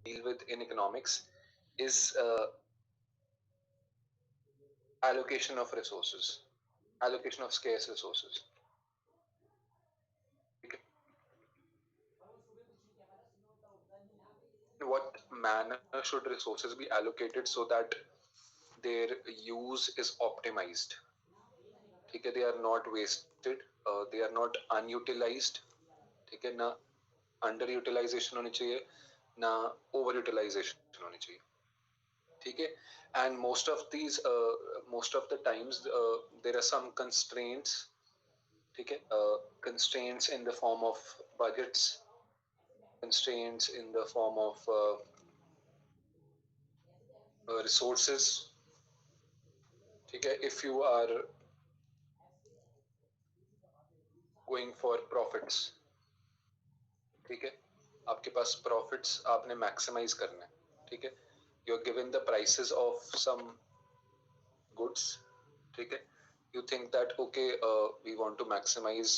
deal with in economics is allocation of resources, allocation of scarce resources. Okay. What manner should resources be allocated so that their use is optimized? Okay, they are not wasted, they are not unutilized. ठीक है ना, under utilisation होनी चाहिए ना over utilisation होनी चाहिए. ठीक है. And most of the times there are some constraints. ठीक है. Constraints in the form of budgets, constraints in the form of resources. ठीक है. If you are going for profits, ठीक है, आपके पास प्रॉफिट्स आपने मैक्सिमाइज करना है. ठीक है. You are given the prices of some goods. ठीक है. You think that okay, we want to maximise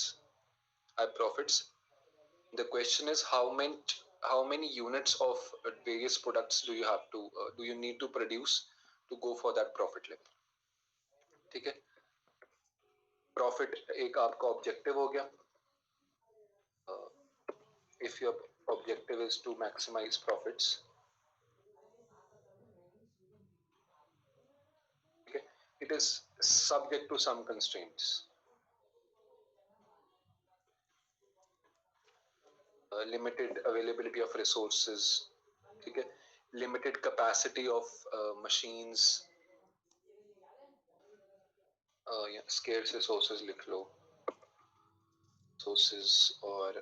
our profits. The question is how many units of various products do you need to produce to go for that profit level. ठीक है. Profit एक आपका objective हो गया. If your objective is to maximize profits, okay, it is subject to some constraints. Limited availability of resources, okay, limited capacity of machines, yeah, scarce resources लिख लो, resources or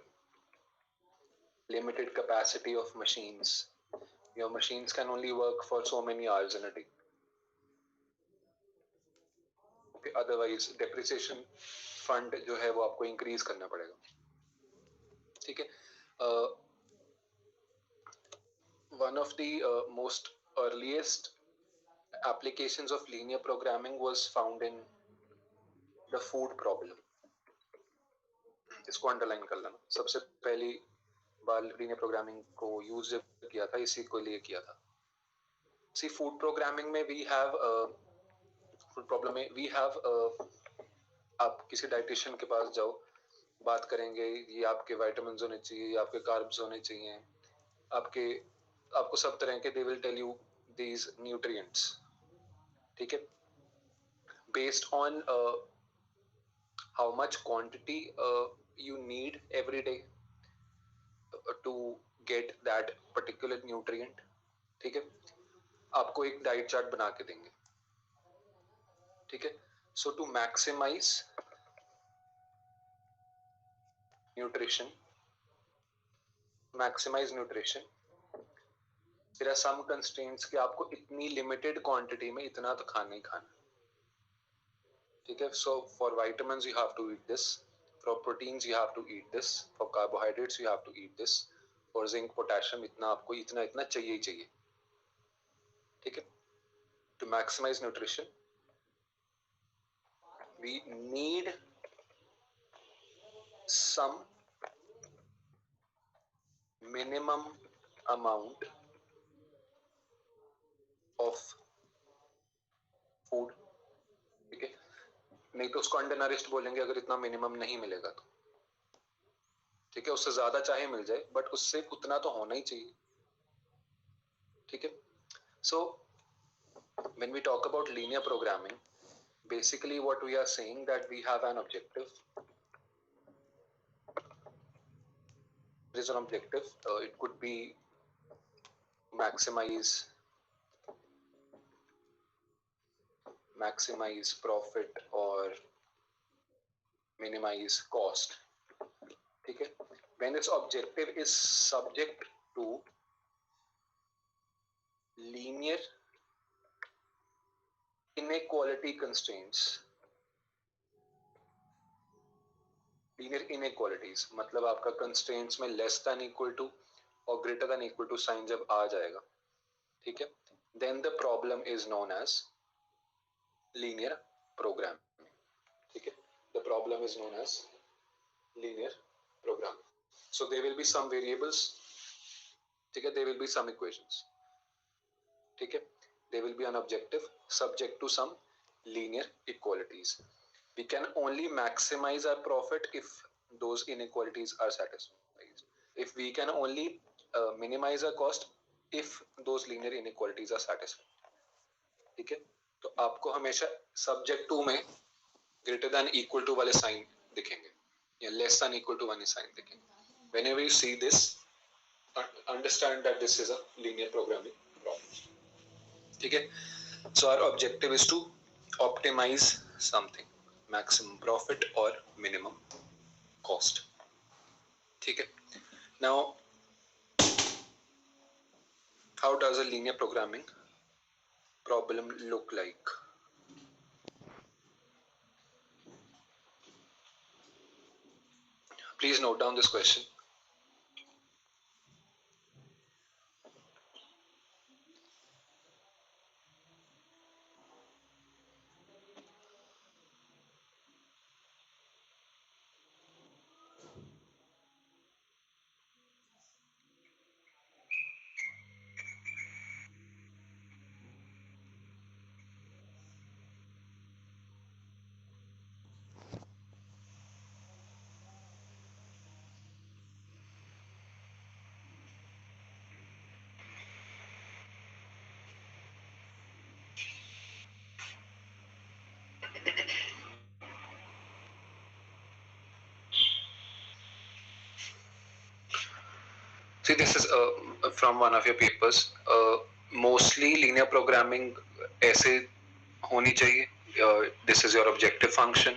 limited capacity of machines. Your machines can only work for so many hours in a day. Okay, otherwise depreciation fund जो है वो आपको increase करना पड़ेगा. ठीक है. One of the most earliest applications of linear programming was found in the food problem. इसको underline कर लेना. सबसे पहली बार लीनियर प्रोग्रामिंग को यूज किया था, इसी को लिए किया था. सी फूड प्रोग्रामिंग में वी हैव फूड प्रॉब्लम में वी हैव आप किसी डाइटिशियन के पास जाओ, बात करेंगे, ये आपके विटामिन्स होने चाहिए, ये आपके कार्ब्स होने चाहिए, आपको सब तरह के, they will tell you these nutrients. ठीक है. Based on how much quantity you need every day to get that particular nutrient. ठीक है. आपको एक डाइट चार्ट बना के देंगे. ठीक है. So to maximize nutrition, there are some constraints कि आपको इतनी limited quantity में इतना तो खाना ही खाना. ठीक है. So for vitamins you have to eat this, for proteins you have to eat this, for carbohydrates you have to eat this, for zinc, potassium इतना आपको इतना चाहिए ही चाहिए. ठीक है. To maximize nutrition we need some minimum amount of food. ठीक है. नहीं तो उसको अंडरनरिश्ड बोलेंगे अगर इतना मिनिमम नहीं मिलेगा तो. ठीक है. उससे ज्यादा चाहे मिल जाए बट उससे उतना तो होना ही चाहिए. ठीक है. So when we talk about linear programming, basically what we are saying that we have an objective. There is an objective. It could be maximize profit or minimize cost. ठीक है. When this objective is subject to linear inequality constraints. linear inequalities मतलब आपका constraints में less than equal to और greater than equal to sign जब आ जाएगा. ठीक है. then the problem is known as linear programming. ठीक है. the problem is known as linear programming. So there will be some variables ठीक है, there will be some equations. ठीक है, they will be an objective subject to some linear equalities. We can only maximize our profit if those inequalities are satisfied. If we can only minimize our cost if those linear inequalities are satisfied. ठीक है, तो आपको हमेशा subject to में greater than equal to वाले sign दिखेंगे या less than equal to वाले sign दिखेंगे. Whenever you see this, understand that this is a linear programming problem. ठीक है, so our objective is to optimize something, maximum profit or minimum cost. ठीक है, now how does a linear programming problem look like? Please note down this question. See, this is from one of your papers. Mostly linear programming ऐसे होनी चाहिए. This is your objective function.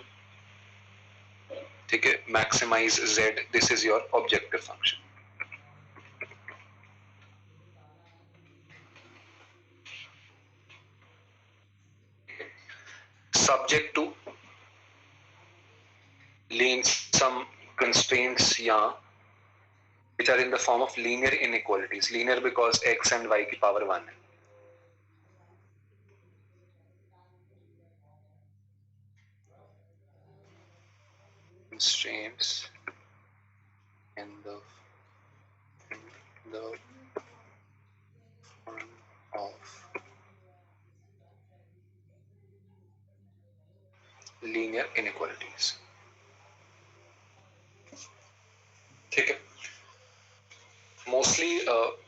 ठीक है, maximize z. This is your objective function. Subject to some constraints, yeah, which are in the form of linear inequalities. Linear because x and y की power 1 है. Constraints in the form of linear inequalities. ठीक है, mostly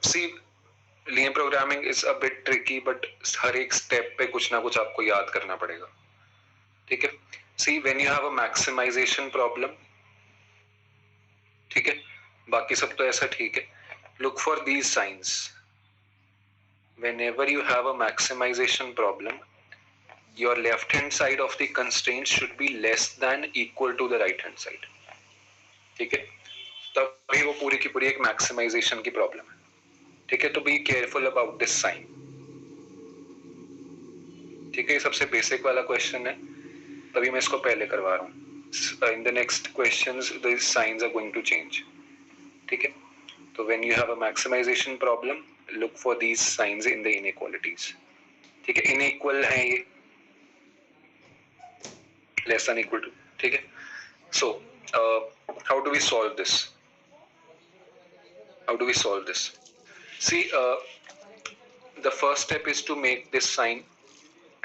see, linear programming is a bit tricky, but हर एक step पे कुछ ना कुछ आपको याद करना पड़ेगा. ठीक है, see, when you have a maximization problem, ठीक है, बाकी सब तो ऐसा ठीक है. Look for these signs. Whenever you have a maximization problem, your left hand side of the constraint should be less than equal to the right hand side. ठीक है, तभी वो पूरी की पूरी एक मैक्सिमाइजेशन की प्रॉब्लम है. ठीक है, तो be careful about this sign. ठीक है, ये सबसे बेसिक वाला क्वेश्चन है, तभी मैं इसको पहले करवा रहा हूँ. In the next questions the signs are going to change. ठीक है, तो when you have a maximisation problem, look for these signs in the inequalities. ठीक है, इनइक्वल है ये, लेस देन इक्वल टू. ठीक है, so how do we solve this? How do we solve this? See, the first step is to make this sign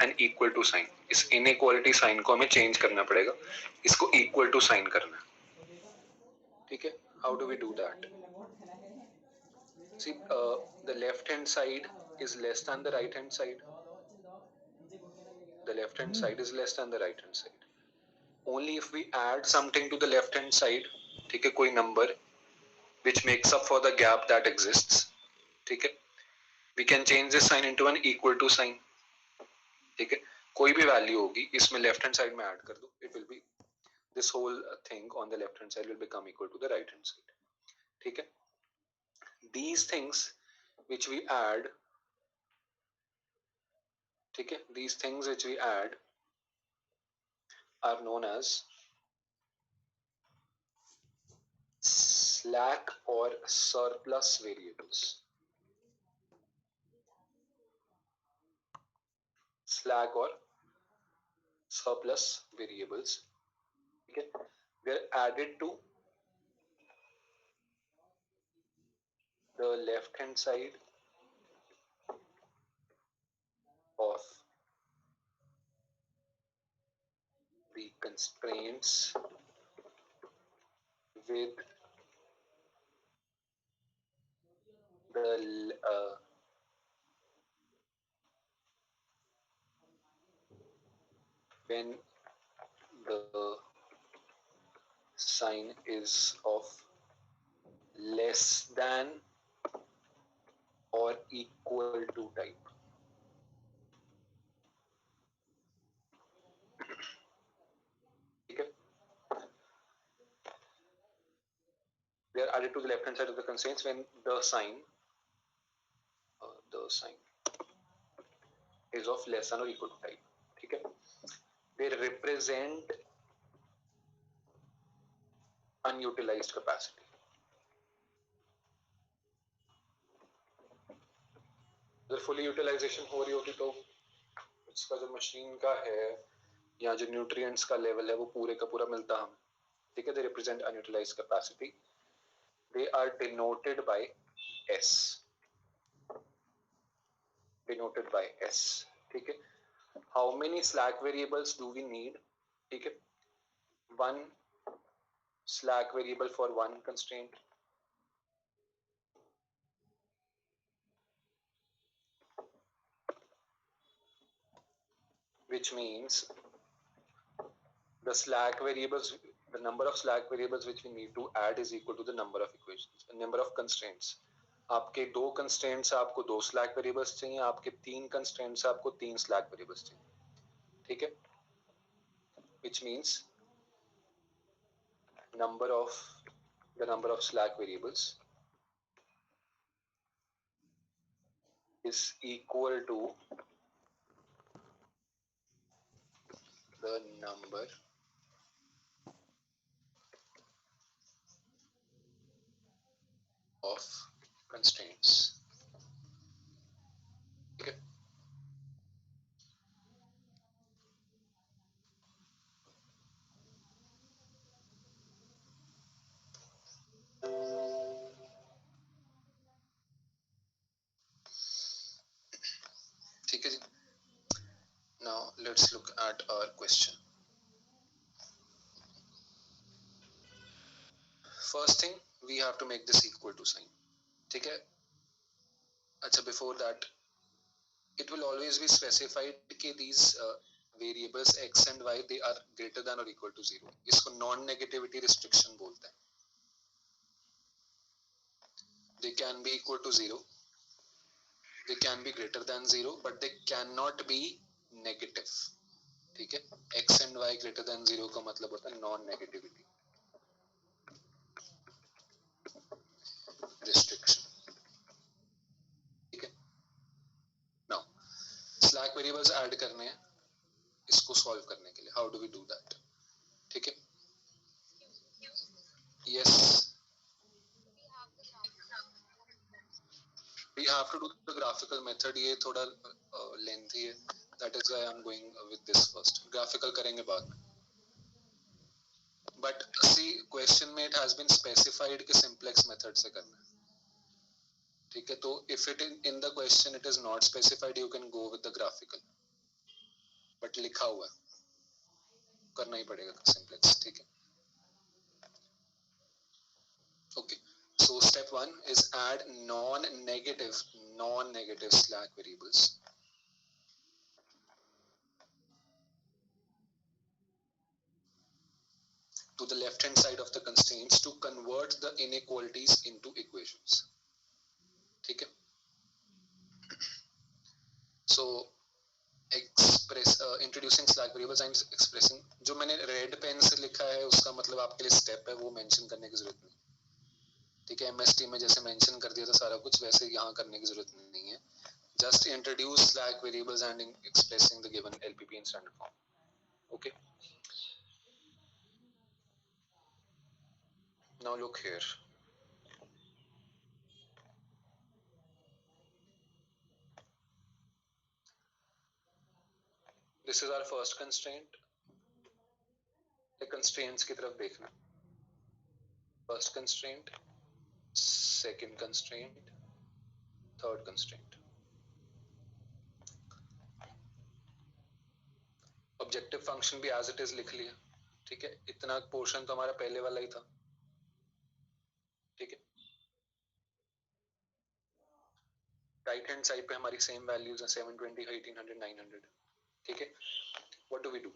an equal to sign. इस inequality sign को हमें change करना पड़ेगा, इसको equal to sign करना. ठीक है, how do we do that? See, the left hand side is less than the right hand side. The left hand side is less than the right hand side. Only if we add something to the left hand side, ठीक है, कोई number which makes up for the gap that exists, ठीक है, we can change this sign into an equal to sign. ठीक है, कोई भी value होगी इसमें लेफ्ट हैंड साइड में ऐड कर दो, it will be this whole thing on the left hand side will become equal to the right hand side. ठीक है, these things which we add, ठीक है, these things which we add are known as slack or surplus variables. Slack or surplus variables, okay, they are added to the left hand side of the constraints with the when the sign is of less than or equal to type. ठीक है? They are added to the left hand side of the constraints when the sign is of less than or equal to type. ठीक है? They represent unutilized capacity. अगर fully utilisation हो रही होती तो इसका जो मशीन का है या जो न्यूट्रिएंट्स का लेवल है वो पूरे का पूरा मिलता हमें. ठीक है? They represent unutilized capacity. They are denoted by S. Denoted by S. ठीक है? How many slack variables do we need? ठीक है? One slack variable for one constraint. Which means the slack variables, the number of slack variables which we need to add is equal to the number of equations, number of constraints. आपके 2 constraints आपको 2 slack variables चाहिए, आपके 3 constraints आपको 3 slack variables चाहिए. ठीक है? Which means the number of slack variables is equal to the number of constraints. Okay. ठीक है जी. Now let's look at our question. First thing, we have to make this equal to sign. ठीक है? अच्छा, before that, it will always be specified कि these variables x and y they are greater than or equal to 0. इसको non-negativity restriction बोलते हैं. They can be equal to 0. They can be greater than 0, but they cannot be negative. ठीक है? x and y greater than 0 का मतलब होता है non-negativity restriction. ठीक है? Now, slack variables add करने हैं इसको solve करने के लिए. How do we do that? ठीक है? Yes. We have to do the graphical method. ये थोड़ा lengthy है. That is why I'm going with this first. Graphical करेंगे बाद में. But see, question में it has been specified कि simplex method से करना है. ठीक है? तो if it in the question it is not specified, you can go with the graphical. But लिखा हुआ है. करना ही पड़ेगा simplex. ठीक है? Okay. So step 1 is add non-negative slack variables. To the left hand side of the constraints to convert the inequalities into equations. ठीक है? So introducing slack variables and expressing, जो मैंने red pen से लिखा है उसका मतलब आपके लिए step है, वो mention करने की जरूरत नहीं. ठीक है? MST में जैसे mention कर दिया था सारा कुछ, वैसे यहाँ करने की जरूरत नहीं है. Just introduce slack variables and expressing the given LPP in standard form. Okay. Now look here. This is our first constraint. The constraints की तरफ देखना. First constraint second constraint, third constraint. Objective function भी as it is लिख लिया, ठीक है। इतना portion तो हमारा पहले वाला ही था, ठीक है। राइट हैंड साइड पे हमारी सेम वैल्यूज हैं 720, 1800, 900, ठीक है। What do we do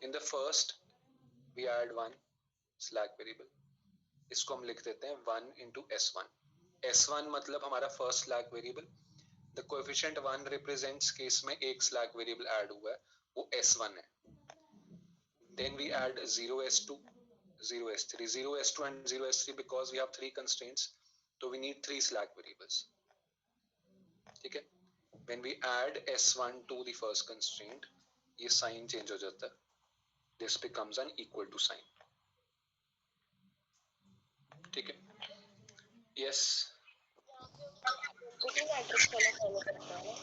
in the first, we add one slack variable, इसको हम लिख देते हैं 1 इंटू S1। S1 मतलब हमारा first slack variable, the coefficient 1 represents case में एक स्लैक वेरिएबल ऐड हुआ है, वो S1 है। Then we add 0s2, 0s3, 0s2 and 0s3 because we have three constraints, so we need three slack variables, ठीक है। When we add s1 to the first constraint, ये sign change हो जाता है, this becomes an equal to sign, ठीक है। Yes, identity matrix वाला follow करता है ना,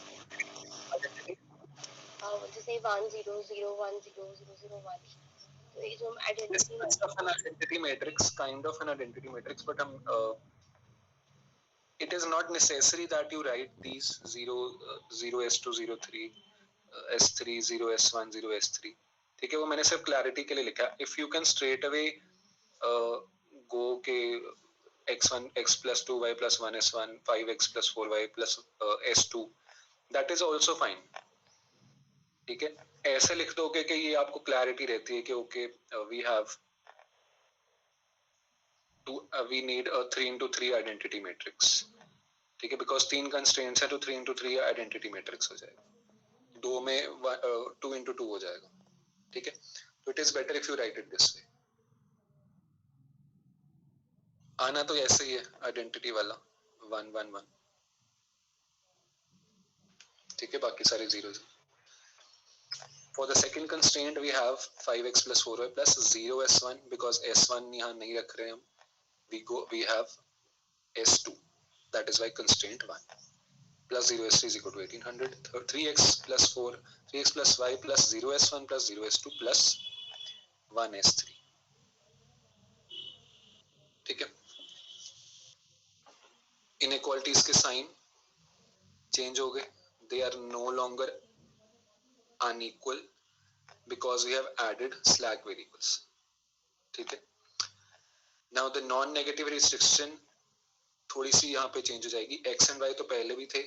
जैसे 1 0 0 1 0 0 0 1, तो ये जो identity matrix, kind of an identity matrix, but it is not necessary that you write these 0s2 03 s3 0s1 0s3, ठीक है। वो मैंने सिर्फ क्लैरिटी के लिए लिखा। If you can straight away go के x1 x plus 2 y plus 1 s1 5x plus 4 y plus s2, that is also fine, ठीक है। ऐसे लिख दोगे कि ये आपको क्लैरिटी रहती है कि okay we have we need a 3 into 3 identity matrix, ठीक है। बिकॉज 3 कंस्ट्रेंट्स है तो 3 into 3 आइडेंटिटी मैट्रिक्स हो जाएगा, 2 में 2 into 2 हो जाएगा, ठीक है। तो it is better if you right it this वे। आना तो ऐसे ही है आइडेंटिटी वाला 1 1 1, ठीक है, बाकी सारे zeros. For the second constraint we have 5x plus 4y plus 0s1 because s1 यहाँ नहीं रख रहे हम, we have s2, that is why constraint 1 plus 0s3 is equal to 1800, 3x plus 4 3x plus y plus 0s1 plus 0s2 plus 1s3, ठीक है। Inequalities के sign change हो गए, they are no longer unequal because we have added slack variables, ठीक है। now the non negative restriction थोड़ी सी यहाँ पे चेंज हो जाएगी, x and y तो पहले भी थे,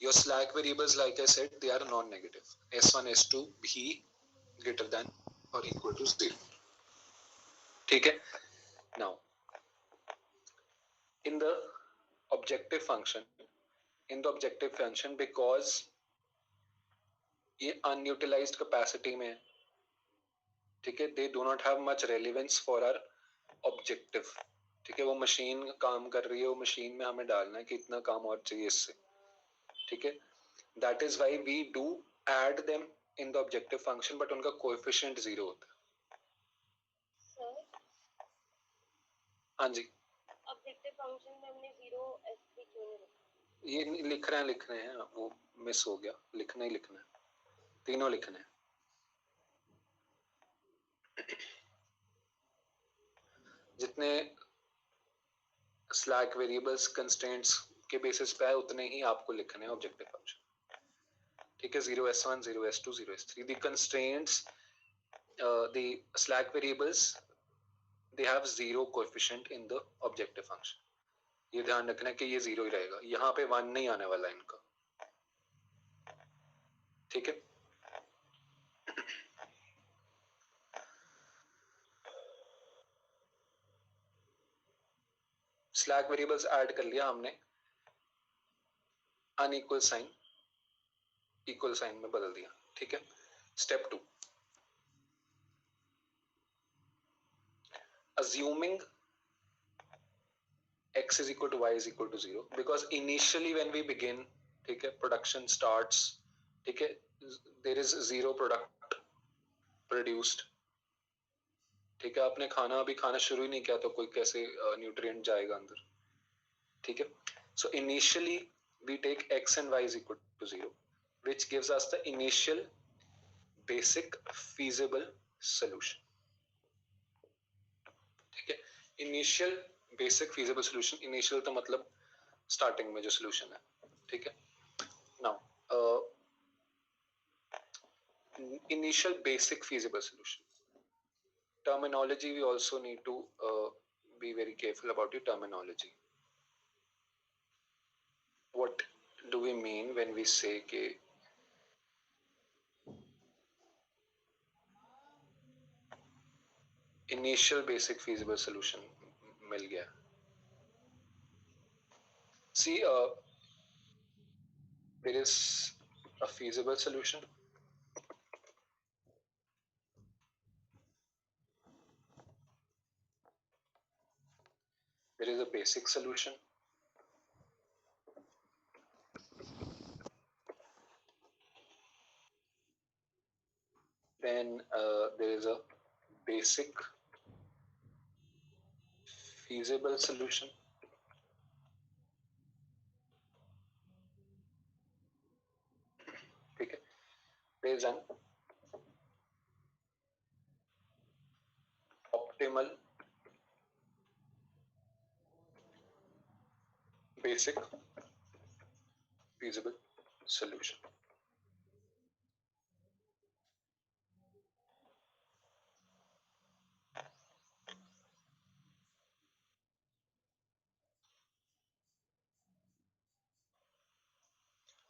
your slack variables like I said they are non negative, s1 s2 भी greater than or equal to 0, ठीक है। now in the objective function, because ये unutilized capacity में है, ठीक है, they do not have much relevance for our objective, ठीक है। वो मशीन काम कर रही है, वो मशीन में हमें डालना है कि इतना काम और चाहिए इससे, ठीक है। that is why we do add them in the objective function, but उनका coefficient 0 होता है। हाँ जी, ऑब्जेक्टिव फंक्शन में हमने 0 s3 क्यों नहीं लिखा? ये लिख रहे हैं, वो मिस हो गया, लिखना ही लिखना है, तीनों लिखने हैं। जितने स्लैक वेरिएबल्स कंस्ट्रेंट्स के बेसिस पे है उतने ही आपको लिखने हैं ऑब्जेक्टिव फंक्शन, ठीक है। 0s1 0s2 0s3 the constraints, the slack variables they have zero coefficient in the objective function, ये ध्यान रखना है कि ये 0 ही रहेगा, यहाँ पे 1 नहीं आने वाला इनका, ठीक है। स्लैक वेरिएबल्स ऐड कर लिया हमने, अनइक्वल साइन इक्वल साइन में बदल दिया, ठीक है। Step 2, assuming x is equal to y is equal to 0, because initially when we begin, ठीक है, production starts, ठीक है, there is zero product produced, ठीक है। आपने खाना अभी खाना शुरू ही नहीं किया तो कोई कैसे न्यूट्रिएंट जाएगा अंदर, ठीक है। so initially we take x and y is equal to 0, which gives us the initial basic feasible solution, ठीक है। initial basic feasible solution, initial तो मतलब स्टार्टिंग में जो सोल्यूशन है, ठीक है। Now initial basic feasible solution. Terminology, we also need to be very careful about the terminology. What do we mean when we say कि initial basic feasible solution मिल गया? See, there is a feasible solution. There is a basic solution. Then there is a basic feasible solution. ठीक है. There is an optimal basic feasible solution.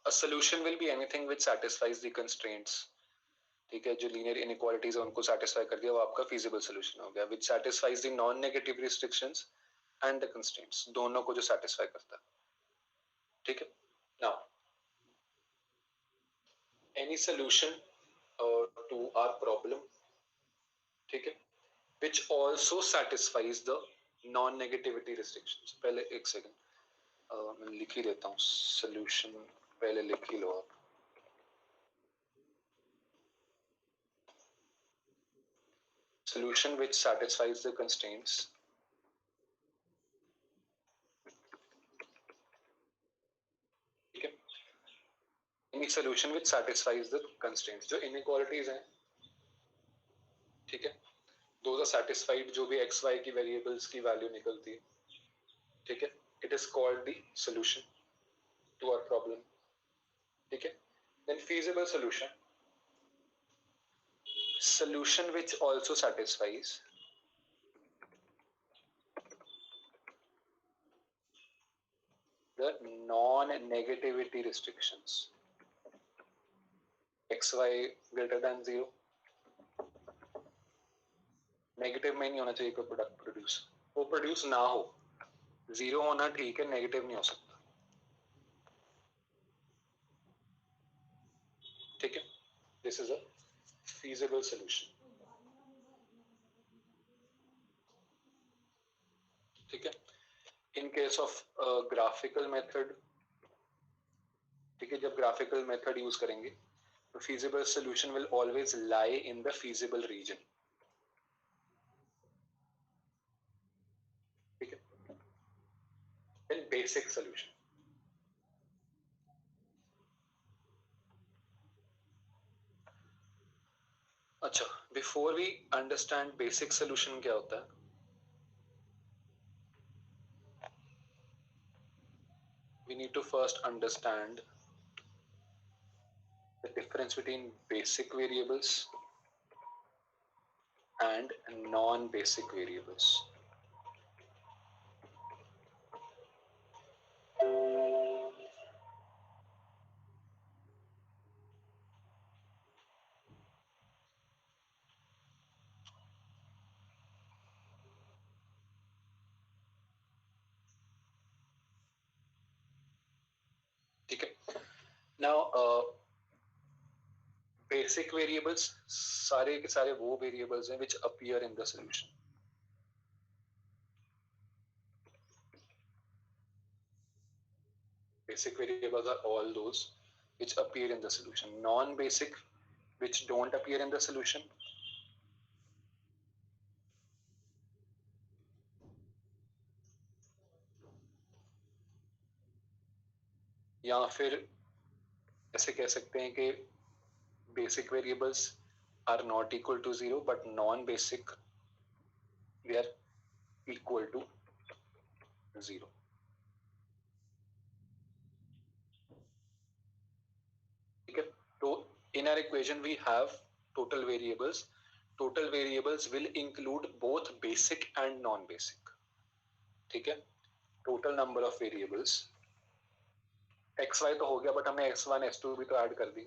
A solution will be anything which satisfies the constraints. ठीक है, जो linear inequalities है उनको satisfy कर दिया, वो आपका फीजिबल सोल्यूशन हो गया, which satisfies the non negative restrictions and the constraints, दोनों को जो सेटिस्फाई करता है. ठीक है. Now any solution to our problem, ठीक है, which also satisfies the non negativity restrictions. पहले एक सेकंड मैं लिख ही देता हूँ सोल्यूशन, पहले लिख ही लो आप. Solution which satisfies the constraints ठीक है. Any solution which satisfies the constraints, जो inequalities हैं, ठीक है, those are satisfied, जो भी x y की variables की value निकलती है, ठीक है, it is called the solution to our problem. ठीक है. Then feasible solution, solution which also satisfies the non-negativity restrictions. X y greater than 0, negative में नहीं होना चाहिए कोई प्रोडक्ट प्रोड्यूस, वो प्रोड्यूस ना हो, जीरो होना ठीक है, नेगेटिव नहीं हो सकता. ठीक है. This is a feasible solution. ठीक है. In case of graphical method, ठीक है, जब ग्राफिकल मेथड यूज करेंगे तो feasible solution will always lie in the feasible region. ठीक है. Then basic solution. अच्छा, before we understand basic solution क्या होता है, we need to first understand the difference between basic variables and non-basic variables. ठीक है. नाउ बेसिक वेरिएबल्स सारे के सारे वो वेरिएबल्स हैं which appear in the solution. Basic variables are all those which appear in the solution. Non-basic, which don't appear in the solution, या फिर ऐसे कह सकते हैं कि basic variables are not equal to 0 but non-basic they are equal to 0. Okay, so in our equation we have total variables. Total variables will include both basic and non-basic. ठीक है, total number of variables xy तो हो गया, but हमने x1 x2 भी तो add कर दी.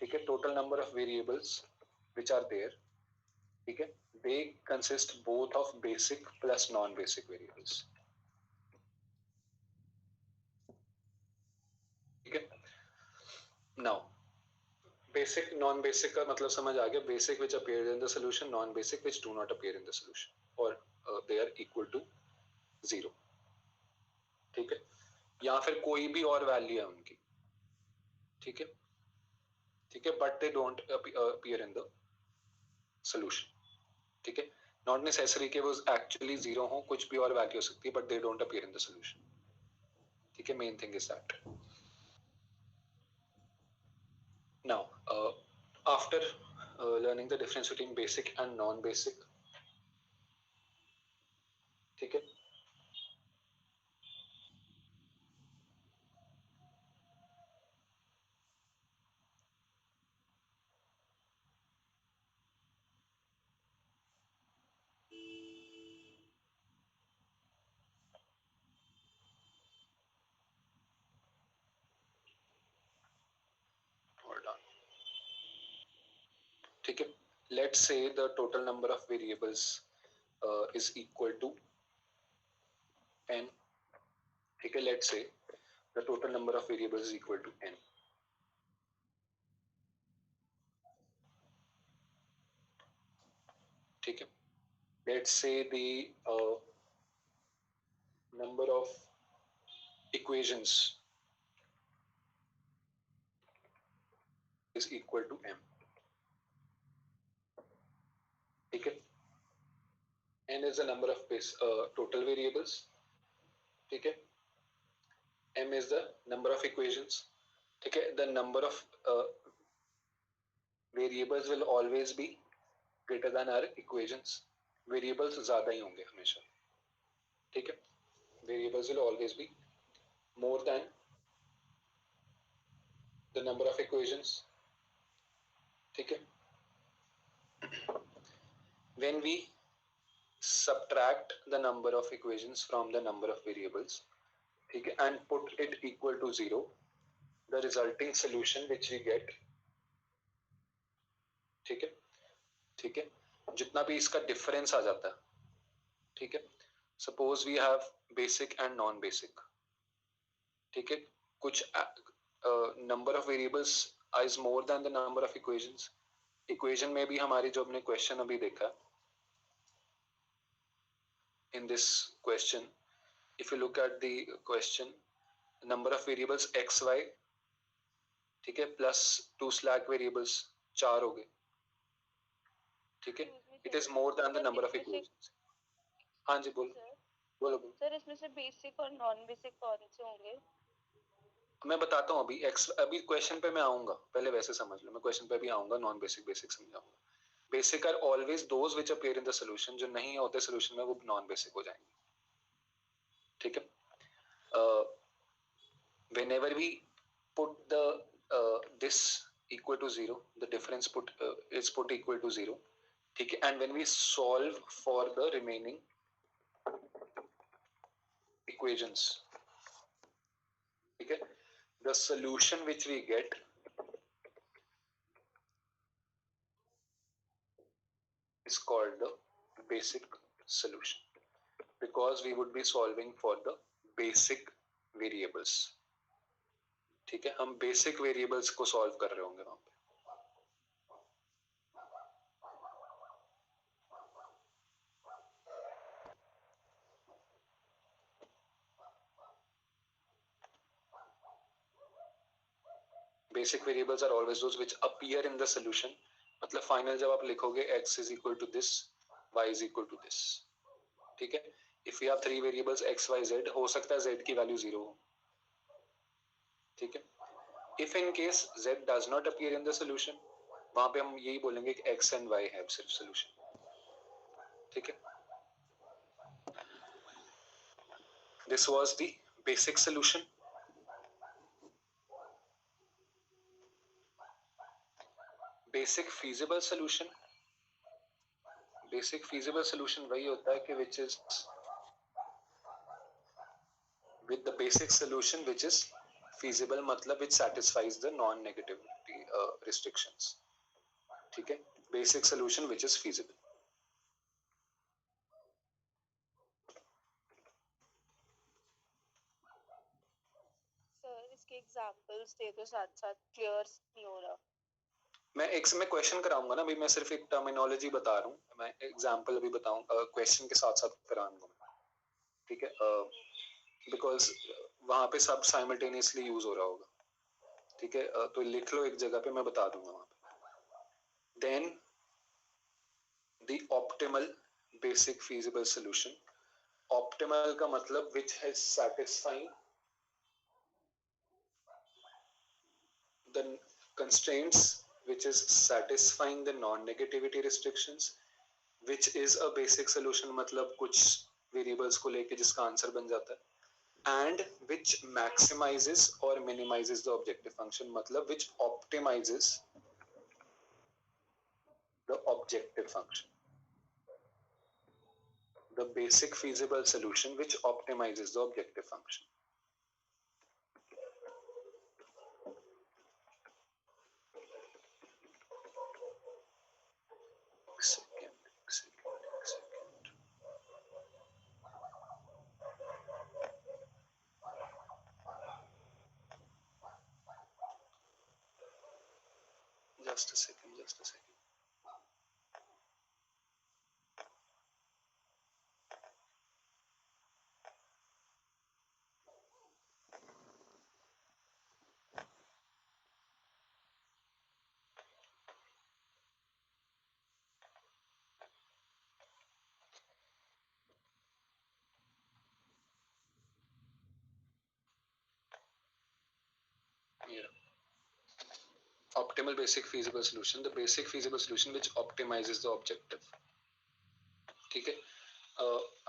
ठीक है, total number of variables which are there, ठीक है, they consist both of basic plus non-basic variables. ठीक है, now basic non-basic का मतलब समझ आ गया. Basic which appear in the solution, non-basic which do not appear in the solution, or they are equal to 0. ठीक है, या फिर कोई भी और वैल्यू है उनकी. ठीक है, ठीक है, but they don't appear in the solution. ठीक है, नॉट नेसेसरी कि वो एक्चुअली 0 हो, कुछ भी और वैल्यू हो सकती है, but they don't appear in the solution. ठीक है, main thing is that. Now after learning the difference between basic and non-basic, ठीक है, ठीक है, let's say the total number of variables is equal to n. ठीक है, let's say the total number of variables is equal to n. ठीक है, let's say the number of equations is equal to m. ठीक है, n is the number of total variables. ठीक है, m is the number of equations. ठीक है, the number of variables will always be greater than our equations. Variables ज्यादा ही होंगे हमेशा. ठीक है, variables will always be more than the number of equations. ठीक है, when we subtract the number of equations from the number of variables, ठीक है, and put it equal to 0, the resulting solution which we get, ठीक है, ठीक है, जितना भी इसका डिफरेंस आ जाता है. ठीक है, suppose we have basic and non basic. ठीक है, कुछ number of variables is more than the number of equations. Equation में भी हमारी जो हमने क्वेश्चन अभी देखा, in this question, if you look at the question, number of variables x y, ठीक है, प्लस 2 स्लैक वेरिएबल्स 4 हो गए. ठीक है, it is more than the number of equations. हाँ जी, बोलो बोलो. सर इसमें से बेसिक और नॉन बेसिक कौन से होंगे? मैं बताता हूँ अभी क्वेश्चन पे मैं आऊंगा, पहले वैसे समझ लो. मैं क्वेश्चन पे भी आऊंगा, नॉन बेसिक बेसिक समझाऊंगा. Basic are always those which appear in the solution. जो नहीं होते सॉल्यूशन में वो नॉन बेसिक हो जाएंगे. ठीक है, whenever we put the this equal to 0, the difference is put equal to 0. ठीक है, and when we solve for the remaining equations, ठीक है, the solution which we get is called the basic solution, because we would be solving for the basic variables. ठीक है, हम basic variables को solve कर रहे होंगे वहां पे. Basic variables are always those which appear in the solution. मतलब फाइनल जब आप लिखोगे x is equal to this, y is equal to this. ठीक है, if we have 3 variables x y z, हो सकता है z की वैल्यू 0 हो. ठीक है, if in case z does not appear in the solution, वहां पे हम यही बोलेंगे कि x and y है सिर्फ solution. ठीक है, This was the basic solution. Basic feasible solution. Basic feasible solution वही होता है कि which is with the basic solution which is feasible, मतलब which satisfies the non-negativity restrictions. ठीक है, basic solution which is feasible. Sir इसके examples दे दो, साथ साथ क्लियर नहीं हो रहा. मैं क्वेश्चन कराऊंगा ना, अभी मैं सिर्फ एक टर्मिनोलॉजी बता रहा हूँ, मैं एग्जांपल अभी बताऊंगा क्वेश्चन के साथ साथ कराऊंगा. ठीक है, बिकॉज वहां पे सब साइमल्टेनियसली यूज हो रहा होगा. ठीक है, तो लिख लो एक जगह पे, मैं बता दूंगा वहां पे. Then the optimal basic feasible solution. Optimal का मतलब which has satisfying the constraints, which is satisfying the non-negativity restrictions, which is a basic solution, मतलब कुछ variables को लेके जिसका आंसर बन जाता है, and which maximizes or minimizes the objective function, मतलब which optimizes the objective function. The basic feasible solution which optimizes the objective function. Just a second. Optimal basic feasible solution, the basic feasible solution which optimizes the objective. ठीक है,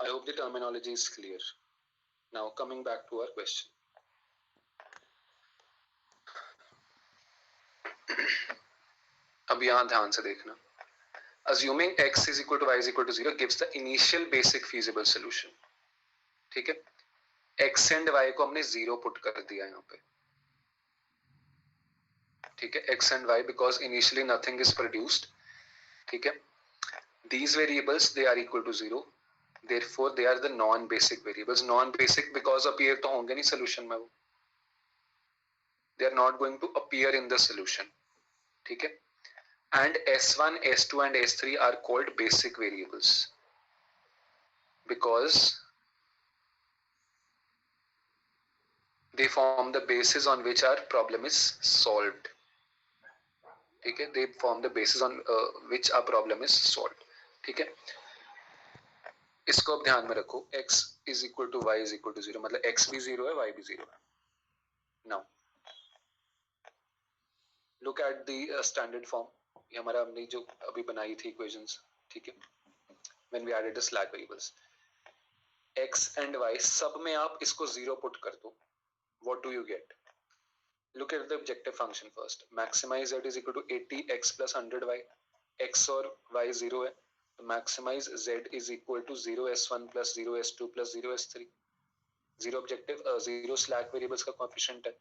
I hope the terminology is clear. Now coming back to our question. अब यहाँ ध्यान से देखना. Assuming x is equal to y is equal to 0 gives the initial basic feasible solution. ठीक है, x and y को हमने 0 पुट कर दिया यहाँ पे. ठीक है, x and y because initially nothing is produced. ठीक है, these variables they are equal to 0, therefore they are the non-basic variables. Non-basic because appear तो होंगे नहीं solution में वो, they are not going to appear in the solution. ठीक है, and s1, s2 and s3 are called basic variables because they form the basis on which our problem is solved. ठीक है, they form the basis on which our problem is solved. ठीक है, इसको अब ध्यान में रखो. x is equal to y is equal to 0, मतलब x भी 0 है, y भी 0 है. Now look at the standard form. ये हमारा हमने जो अभी बनाई थी equations. ठीक है, when we added the slack variables, x and y सब में आप इसको 0 पुट कर दो. What do you get? Look at the objective function first. Maximize z is equal to 80x plus 100y. x और y 0 है, तो maximize z is equal to 0s1 plus 0s2 plus 0s3. 0 objective 0 slack variables का coefficient है.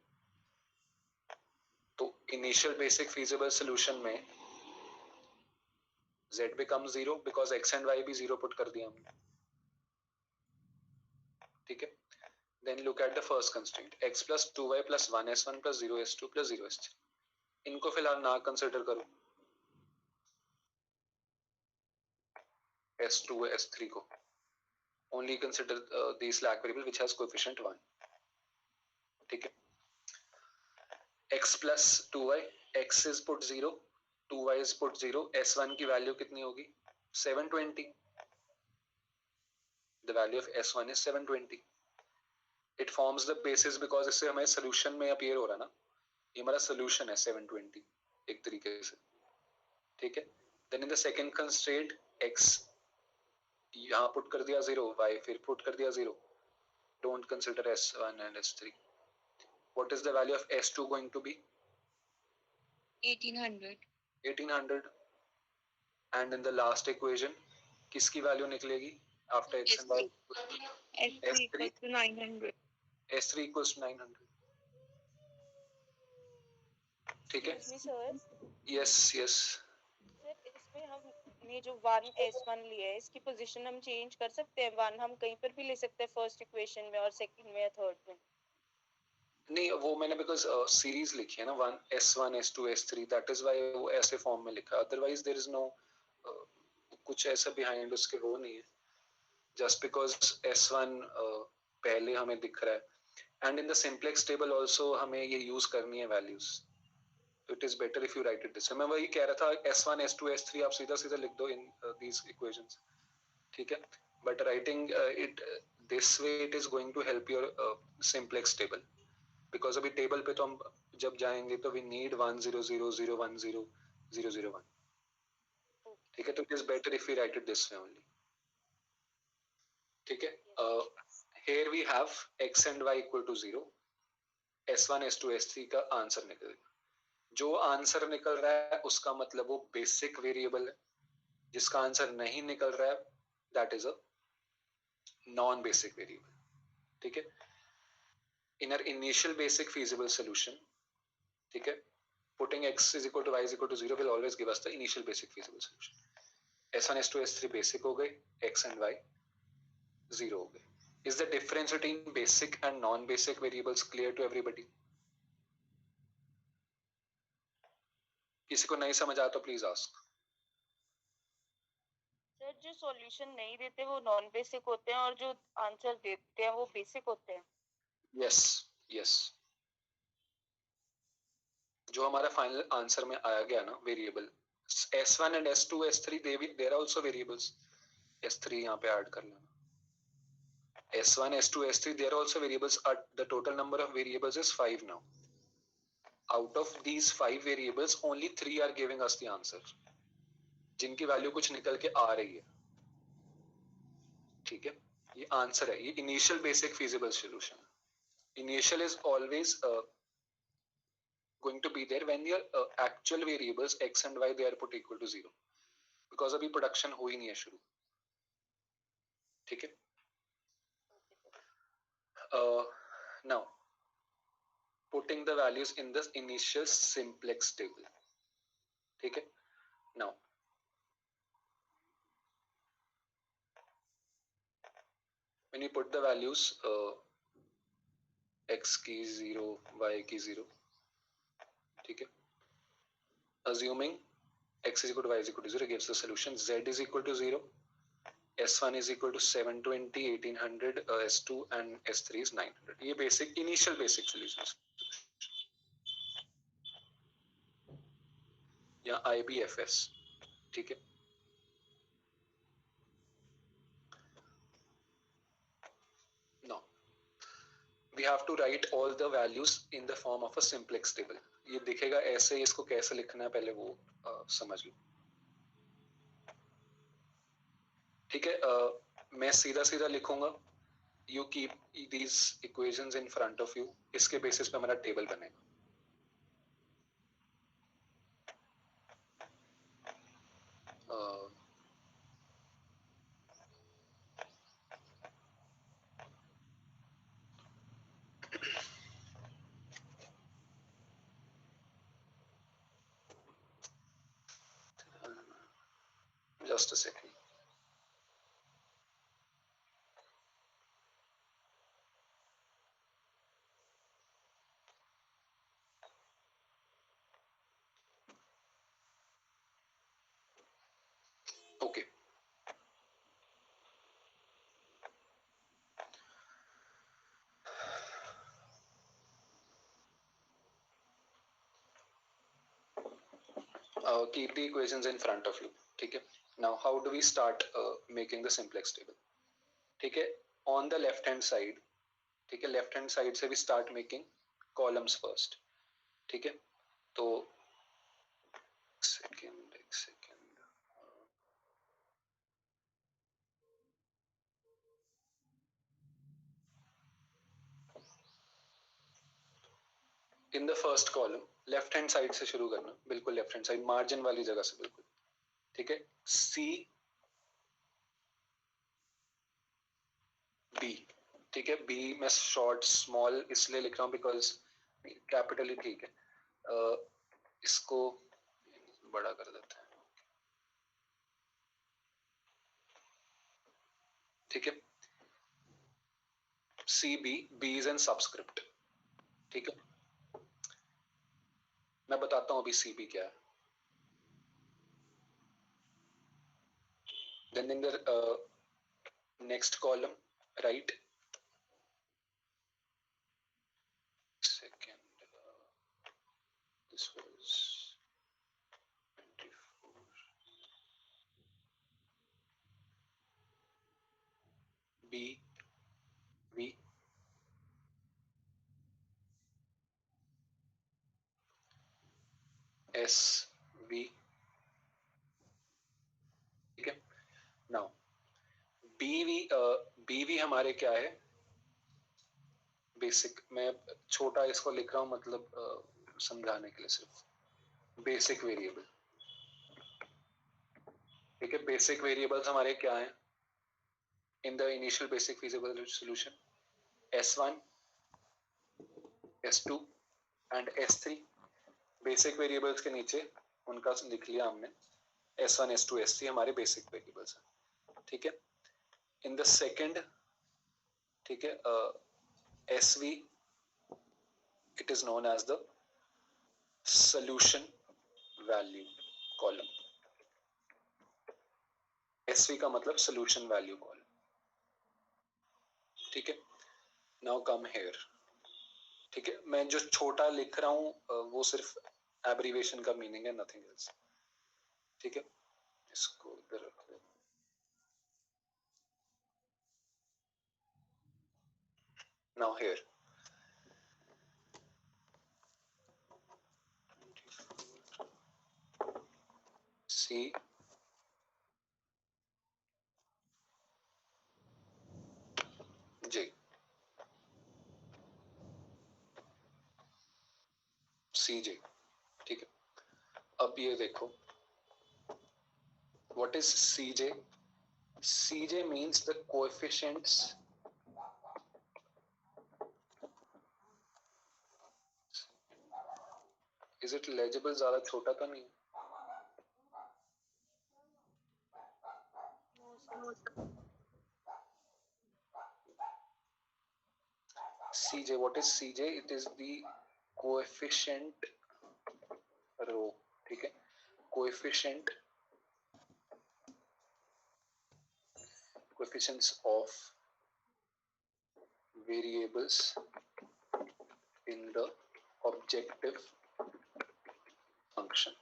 तो initial basic feasible solution में z becomes 0 because x and y भी 0 put कर दिया हमने. ठीक है, then look at the first constraint, x plus 2y plus 1s1 plus 0s2 plus 0s3. इनको फिलहाल ना कंसिडर करो, s2 s3 को. Only consider the slack variable which has coefficient 1. ठीक है, x plus 2y, x is put 0, 2y is put 0, s1 की value कितनी होगी? 720. The value of s1 is 720. It forms the basis because इससे हमें solution में appear हो रहा ना, ये हमारा solution है 720 एक तरीके से. ठीक है, then in the second constraint x यहाँ पुट कर दिया 0, y फिर पुट कर दिया 0. Don't consider S1 and S3. What is the value of S2 going to be? 1800. 1800. And in the last equation, किसकी value निकलेगी after x and y? S3 equals to 900. S3 equals to 900. ठीक है? Yes, yes. Sir इसमें हमने जो 1 S1 लिया है इसकी पोजीशन हम चेंज कर सकते हैं. 1 हम कहीं पर भी ले सकते हैं फर्स्ट इक्वेशन में और सेकंड में या थर्ड में. नहीं, वो मैंने बिकॉज सीरीज लिखी है ना, 1 S1 S2 S3, that is why वो ऐसे फॉर्म में लिखा. अदरवाइज देयर इज नो कुछ ऐसा बिहाइंड उसके वो नहीं है. जस्ट बिकॉज S1 पहले हमें दिख रहा है and in the simplex table also हमें ये यूज करनी है वैल्यूज. तो it is better if you right it this वे. मैं वही कह रहा था, S1 S2 S3 आप सीधा सीधा लिख दो इन दीज इक्वेशंस. ठीक है, but writing it this way it is going to help your simplex table. Because अभी टेबल पे तो हम जब जाएंगे तो वी नीड 10000100001. ठीक है, तो it is better if we write it this way only. ठीक है, here we have x and y equal to 0. S1 S2 S3 का आंसर निकलेगा. जो आंसर निकल रहा है उसका मतलब वो बेसिक वेरिएबल है. जिसका आंसर नहीं निकल रहा है that is a non basic variable. ठीक है, in our initial basic feasible solution, ठीक है, putting x is equal to y is equal to 0 will always give us the initial basic feasible solution. S1 S2 S3 basic हो गए, x and y 0 हो गए. Is the difference between basic and non-basic variables clear to everybody? किसी को नहीं समझ आया तो प्लीज आस्क. सर जो सॉल्यूशन नहीं देते वो नॉन बेसिक होते हैं और जो आंसर देते हैं वो बेसिक होते हैं. Yes yes. जो हमारा फाइनल आंसर में आया गया ना variable S1 and S2 S3 they are also variables. S3 यहाँ पे ऐड कर लेना. S1 S2 S3 they are also variables. The total number of variables is 5 now. Out of these 5 variables only 3 are giving us the answer, जिनकी value कुछ निकल के आ रही है. ठीक है, ये आंसर है. ये initial basic feasible solution. Initial is always going to be there when your actual variables x and y they are put equal to 0, because अभी production हो ही नहीं है शुरू. ठीक है, now putting the values in this initial simplex table. ठीक है, now when you put the values x की 0 y की 0, ठीक है, assuming x is equal to y is equal to 0 gives the solution. Z is equal to 0, S1 is equal to 720, 1800, S2 and S3 is 900. ये basic initial basic solutions. या IBFS. ठीक है, now we have to write all the values in the form of a simplex table. ये दिखेगा ऐसे, इसको कैसे लिखना है पहले वो समझ लो. ठीक है, मैं सीधा सीधा लिखूंगा. You keep these equations in front of you. इसके बेसिस पे हमारा टेबल बनेगा. Just a second. Okay. Keep the equations in front of you. ठीक है, now how do we start making the simplex table? ठीक है, on the left hand side, ठीक है, लेफ्ट हैंड साइड से भी स्टार्ट मेकिंग कॉलम्स फर्स्ट. ठीक है, तो सेकंड एक second, in the first column left hand side से शुरू करना, बिल्कुल लेफ्ट हैंड साइड मार्जिन वाली जगह से बिल्कुल, ठीक है। सी बी, ठीक है। बी मैं शॉर्ट स्मॉल इसलिए लिख रहा हूँ बिकॉज कैपिटल ही ठीक है। इसको बड़ा कर देते हैं, ठीक है। C B, B is an subscript, ठीक है। मैं बताता हूँ अभी सी बी क्या है। Then in the next column right second, this was 24 B V S V, ठीक है। नाउ BV हमारे क्या है, बेसिक। मैं छोटा इसको लिख रहा हूँ मतलब समझाने के लिए, सिर्फ बेसिक वेरिएबल, ठीक है। बेसिक वेरिएबल्स हमारे क्या हैं in the initial basic feasible solution, S1 S2 and S3। Basic variables के नीचे उनका लिख लिया हमने, S1 S2 S3 हमारे बेसिक वेरिएबल्स हैं, ठीक है। इन द सेकेंड, ठीक है, SV it is known as the solution value column। SV का मतलब solution value column, ठीक है। now come here, ठीक है। मैं जो छोटा लिख रहा हूँ वो सिर्फ एब्रीवेशन का मीनिंग है, नथिंग एल्स, ठीक है। इसको इधर रख दे। now here C J, CJ, ठीक है। अब ये देखो what is CJ? CJ means the coefficients, is it legible? ज्यादा छोटा तो नहीं? CJ, what is CJ? It is the coefficient row, ठीक है। coefficients of variables in the objective function,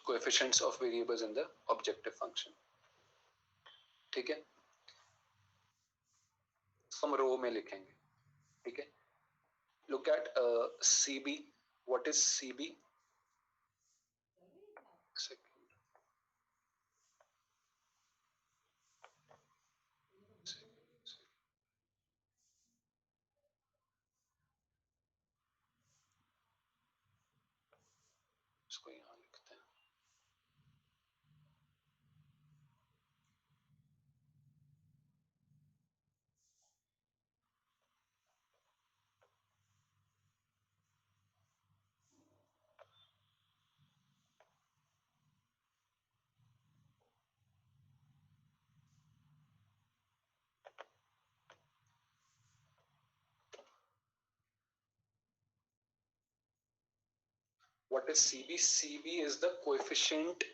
coefficients of variables in the objective function, ठीक है। हम रो में लिखेंगे, ठीक है। look at CB, what is CB? इसको यहाँ लिखते हैं, what is CB? CB is the coefficient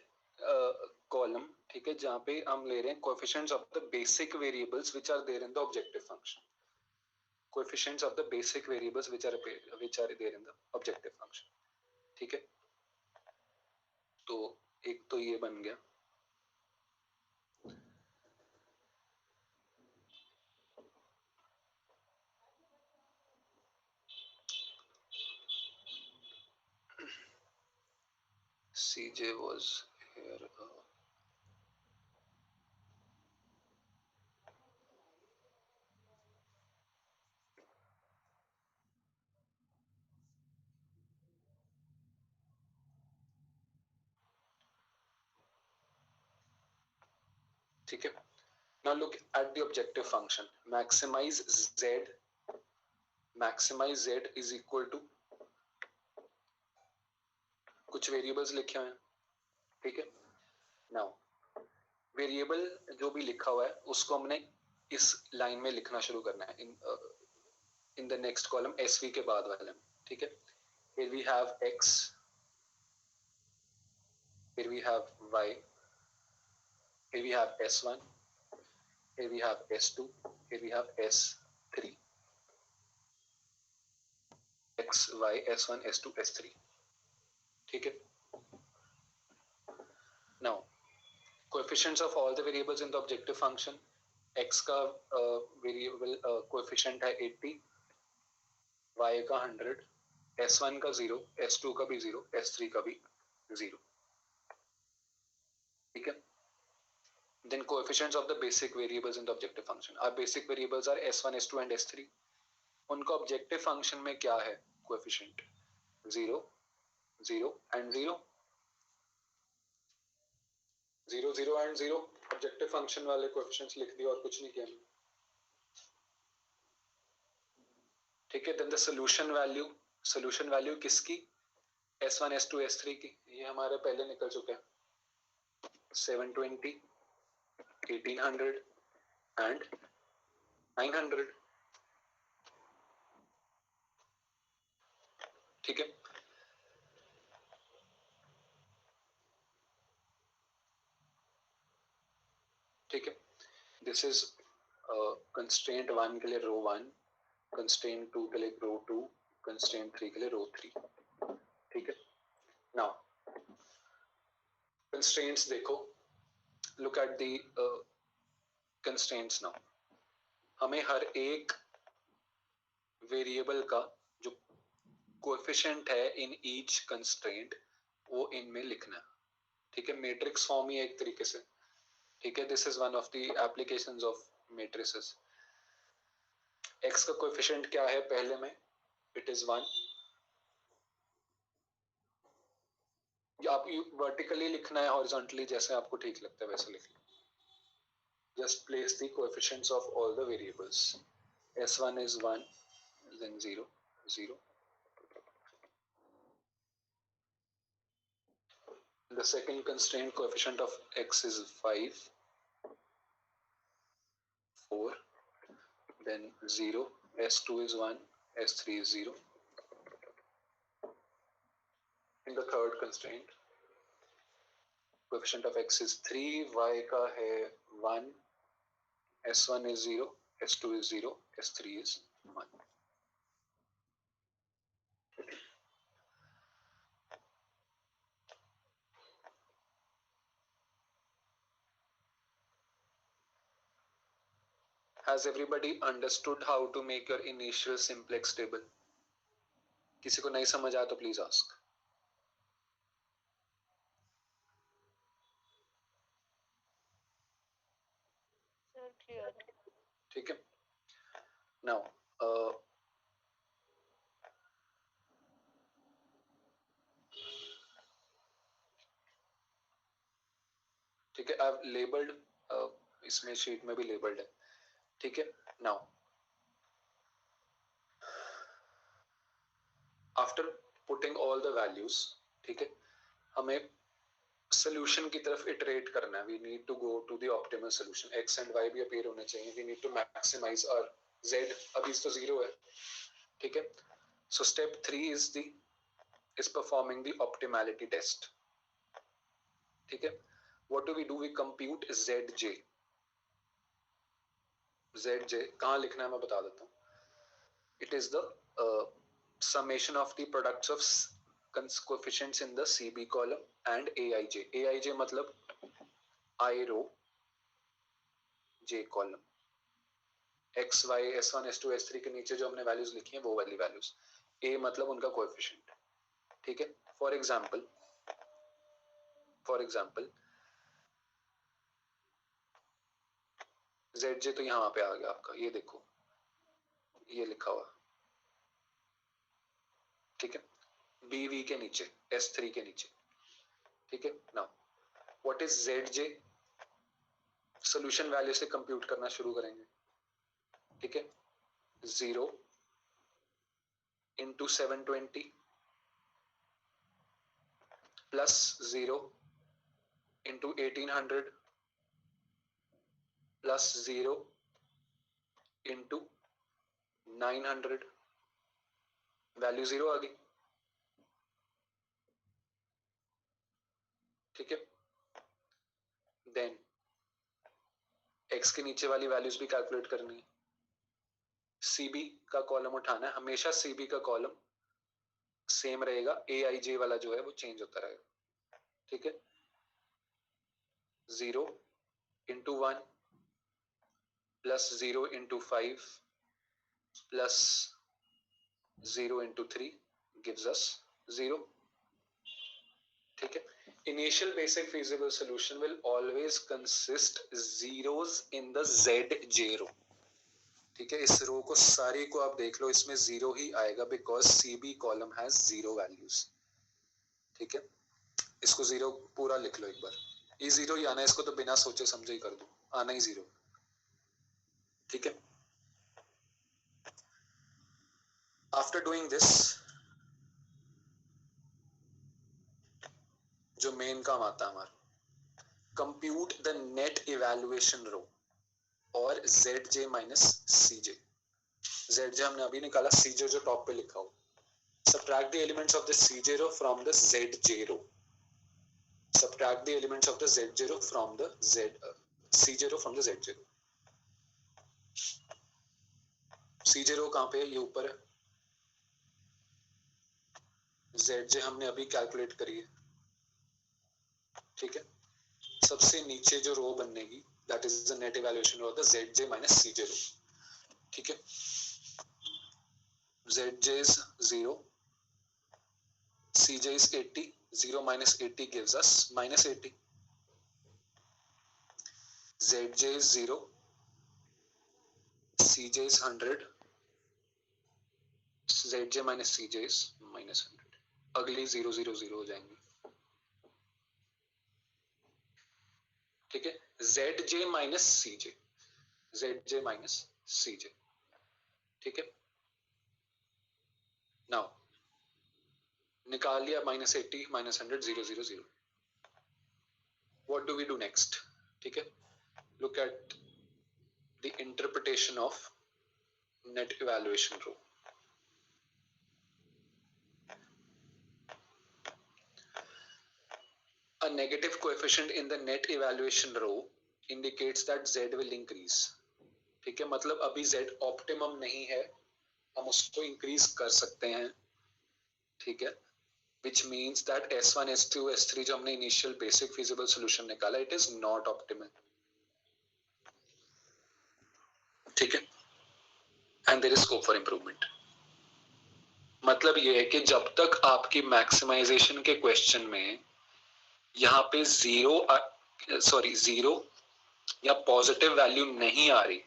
column, ठीक है, जहाँ पे हम ले रहे हैं coefficients of the basic variables which are there in the objective function, coefficients of the basic variables which are there in the objective function, ठीक है। तो एक तो ये बन गया, CJ was here, ठीक है. Now look at the objective function. Maximize z is equal to कुछ वेरिएबल्स लिखे हुए हैं. ठीक है. Now वेरिएबल जो भी लिखा हुआ है उसको हमने इस लाइन में लिखना शुरू करना है in the next column SV के बाद वाले में. ठीक है. Here we have x, here we have y, here we have s1, here we have s2, here we have s3. x, y, s1, s2, s3. ठीक है. Now coefficients of all the variables in the objective function. x का variable coefficient है 80, y का 100, s1 का 0, s2 का भी 0, s3 का भी 0. ठीक है. Then coefficients of the basic variables in the objective function. Our basic variables are s1, s2 and s3. उनका objective function में क्या है coefficient? 0, 0 and 0. 0, 0 and 0. Objective function वाले coefficients लिख दिए और कुछ नहीं किया. ठीक है. Then the solution value किसकी? s1, s2, s3 की. ये हमारे पहले निकल चुके हैं. 720, 1800 and 900. ठीक है. ठीक है. दिस इज कंस्ट्रेंट 1 के लिए रो 1, कंस्ट्रेंट 2 के लिए रो 2, कंस्ट्रेंट 3 के लिए रो 3. ठीक है. नाउ कंस्ट्रेंट्स देखो. Look at the constraints now. हमें हर एक वेरिएबल का जो कोएफिशिएंट है इन ईच कंस्ट्रेंट वो इनमें लिखना है. ठीक है. मैट्रिक्स फॉर्म ही एक तरीके से. ठीक है. This is one of the applications of matrices. x का कोएफिशिएंट क्या है पहले में? It is 1. आप वर्टिकली लिखना है, हॉरिजॉन्टली, जैसे आपको ठीक लगता है वैसे लिख लो. Just place the coefficients of all the variables. s1 is 1, then 0, 0. The second constraint coefficient of x is 5, 4, then 0, s2 is 1, s3 is 0. In the third constraint, coefficient of x is 3, y का है 1, s1 is 0, s2 is 0, s3 is 1. Has everybody understood how to make your initial simplex table? किसी को नहीं समझ आया तो please ask. Sir, clear. ठीक है. Now ठीक है. I've labeled इसमें शीट में भी labeled है. ठीक है. Now after putting all the values, ठीक है, हमें solution की तरफ iterate करना है. We need to go to the optimal solution. x and y भी appear होने चाहिए. We need to maximize our z. अभी तो 0 है. ठीक है. So step 3 is performing the optimality test. ठीक है. What do? We compute zj. zj कहाँ लिखना है मैं बता देता हूँ. It is the summation of the products of coefficients in the CB column and aij. aij मतलब I row, j column. x, y, s1, s2, s3 के नीचे जो हमने वैल्यूज लिखी हैं वो वाली वैल्यूज. a मतलब उनका कोएफिशिएंट. ठीक है. फॉर एग्जांपल zj तो यहाँ पे आ गया आपका. ये देखो ये लिखा हुआ. ठीक है. bv के नीचे, s3 के नीचे. ठीक है. Now what is zj? Solution value से कंप्यूट करना शुरू करेंगे, ठीक है। 0 into 720 plus 0 into 1800 plus 0 into 900, value 0 आ गई, ठीक है। देन x के नीचे वाली वैल्यूज भी कैलकुलेट करनी है। CB का कॉलम उठाना है, हमेशा CB का कॉलम सेम रहेगा, AIJ वाला जो है वो चेंज होता रहेगा, ठीक है। 0 into 1 plus 0 into 5 plus 0 into 3 gives us 0, ठीक है। Initial basic feasible solution will always consist zeros in the ZJ row, ठीक है। इस रो को सारी को आप देख लो, इसमें 0 ही आएगा because CB column has 0 values, ठीक है। इसको 0 पूरा लिख लो एक बार, ये 0 ही आना है, इसको तो बिना सोचे समझे ही कर दो, आना ही 0, ठीक है। आफ्टर डूइंग दिस, जो मेन काम आता है हमारा, कंप्यूट द नेट इवैल्यूएशन रो और ZJ माइनस CJ। ZJ हमने अभी निकाला, CJ जो टॉप पे लिखा हो। Subtract the elements of the CJ row from the ZJ row. Subtract the elements of the ZJ row from the CJ row from the ZJ row. CJ row कहाँ पे है? ये ऊपर है। ZJ हमने अभी कैलकुलेट करी है, ठीक है। सबसे नीचे जो रो बनेगी that is the net evaluation row, the ZJ minus CJ row, ठीक है। ZJ is 0, CJ is 80, 0 minus 80 gives us minus 80. ZJ is 0, CJ is 100, ZJ minus CJ is minus 100. अगली 0 0 0 हो जाएंगी, ठीक है। ZJ minus CJ, ZJ minus CJ, ठीक है। Now निकाल लिया minus 80 minus 100 0 0 0. What do we do next? ठीक है, look at the interpretation of net evaluation row. A negative coefficient in the net evaluation row indicates that Z will increase, ठीक है। मतलब अभी Z ऑप्टिमम नहीं है, हम उसको इंक्रीज कर सकते हैं, ठीक है। Which means that S1, S2, S3 जो हमने इनिशियल बेसिक फिजिबल सॉल्यूशन निकाला, इट इज नॉट ऑप्टिमल, ठीक है। And there is scope for improvement. मतलब ये है कि जब तक आपकी मैक्सिमाइजेशन के क्वेश्चन में यहाँ पे जीरो या पॉजिटिव वैल्यू नहीं आ रही,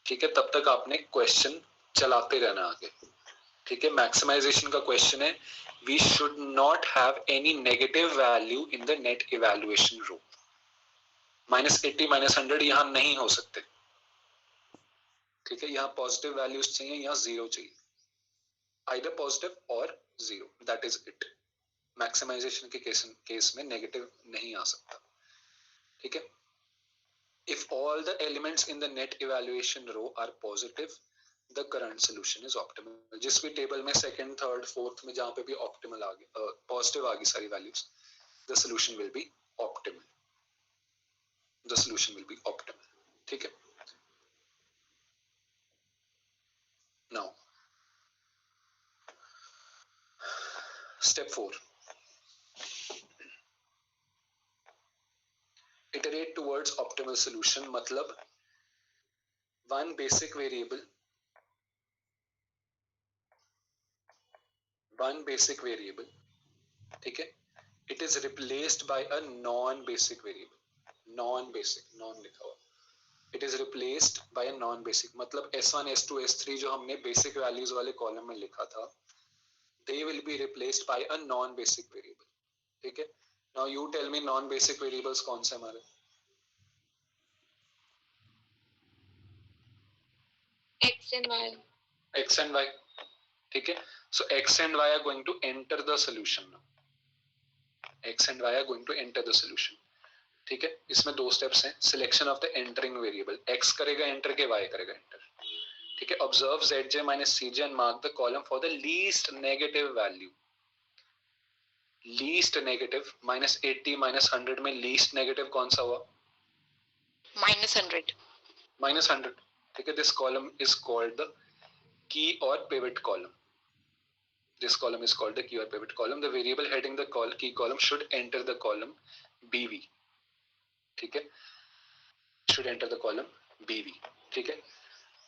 ठीक है, तब तक आपने क्वेश्चन चलाते रहना आगे, ठीक है। मैक्सिमाइजेशन का क्वेश्चन है, we should not have any negative value in the net evaluation row. -80 -100 यहाँ नहीं हो सकते, ठीक है। यहाँ पॉजिटिव वैल्यूज चाहिए, यहाँ 0 चाहिए, आइदर पॉजिटिव और 0, दैट इज इट। मैक्सिमाइजेशन के केस में नेगेटिव नहीं आ सकता, ठीक है। If all the elements in the net evaluation row are positive, the current solution is optimal. जिस भी टेबल में सेकंड, थर्ड, फोर्थ में जहां पे भी ऑप्टिमल आ गई, पॉजिटिव आ गई सारी values, the solution will be optimal. The solution will be optimal, ठीक है। Now, step 4. Iterate towards optimal solution. मतलब one basic variable ठीक है, it is replaced by a non-basic variable. non लिखा हुआ, it is replaced by a non-basic, मतलब S1, S2, S3 जो हमने basic values वाले कॉलम में लिखा था, they will be replaced by a non-basic variable, ठीक है। Now you tell me non-basic variables कौन से हमारे? x and y. X and y, ठीक है. So x and y are going to enter the solution now. X and y are going to enter the solution. ठीक है. इसमें दो steps हैं. Selection of the entering variable, x करेगा enter के, y करेगा एंटर. ठीक है. Observe zj minus cj and mark the column for the least negative value. Least negative -80 -100 में लीस्ट नेगेटिव कौन सा हुआ? -100. -100. ठीक है. This column is called the key or pivot column. This column is called the key or pivot column. The variable heading the key column should enter the column BV. ठीक है. Should enter the column BV. ठीक है.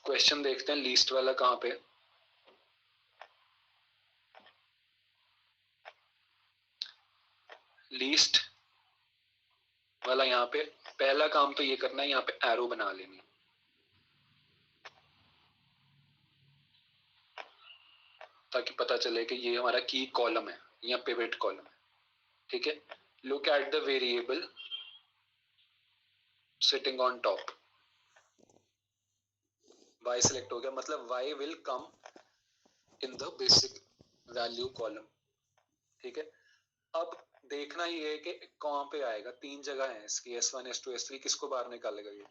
Question देखते हैं least वाला कहाँ पे. Least वाला यहाँ पे. पहला काम तो ये करना है, यहाँ पे एरो बना लेनी, ताकि पता चले कि ये हमारा की कॉलम है या पिवट कॉलम है. ठीक है. Look at the variable sitting on top. y select हो गया, मतलब y will come in the basic value column. ठीक है. अब देखना ये है कि कहां पे आएगा. तीन जगह है इसकी, S1 S2 S3. किसको बाहर निकालेगा ये.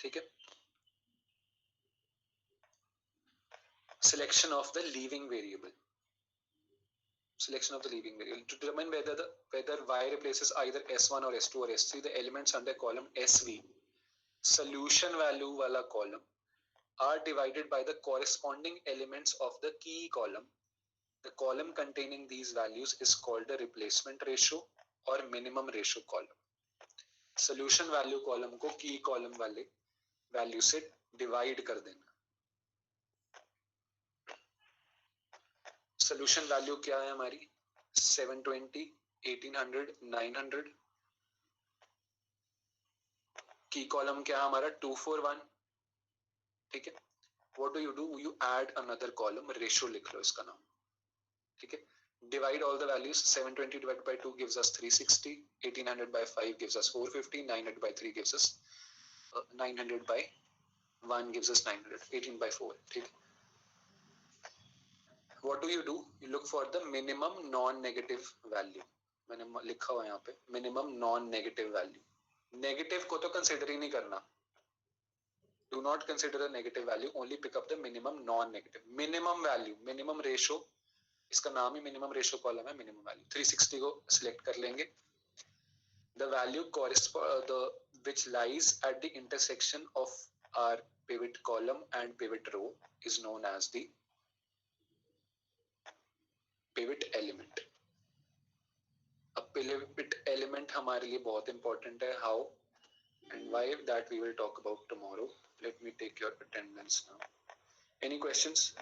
ठीक है. Selection of the leaving variable. Selection of the leaving variable to determine whether y replaces either S1 or S2 or S3. The elements under column SV, solution value wala column, are divided by the corresponding elements of the key column. The column containing these values is called the replacement ratio or minimum ratio column. Solution value column को key column वाले value से divide कर देना. Solution value क्या है हमारी? 720, 1800, 900. की column क्या हमारा? 241. ठीक है. What do? You add another column, ratio लिख लो इसका नाम. ठीक है. Divide all the values. 720 divided by 2 gives us 360. 1800 by 5 gives us 450. 900 by 3 gives us 900 by 1 gives us 900. 18 by 4. ठीक है. What do? You look for the minimum non-negative value. मैंने लिखा हुआ यहाँ पे minimum non-negative value. नेगेटिव को तो consider ही नहीं करना. Do not consider a negative value. Only pick up the minimum non-negative. Minimum value, minimum ratio. इसका नाम ही minimum ratio column है. minimum value 360 को select कर लेंगे. The value which lies at the intersection of our pivot column and pivot row is known as the pivot element. A pivot element हमारे लिए बहुत important है. How and why, that we will talk about tomorrow. Let me take your attendance now. Any questions?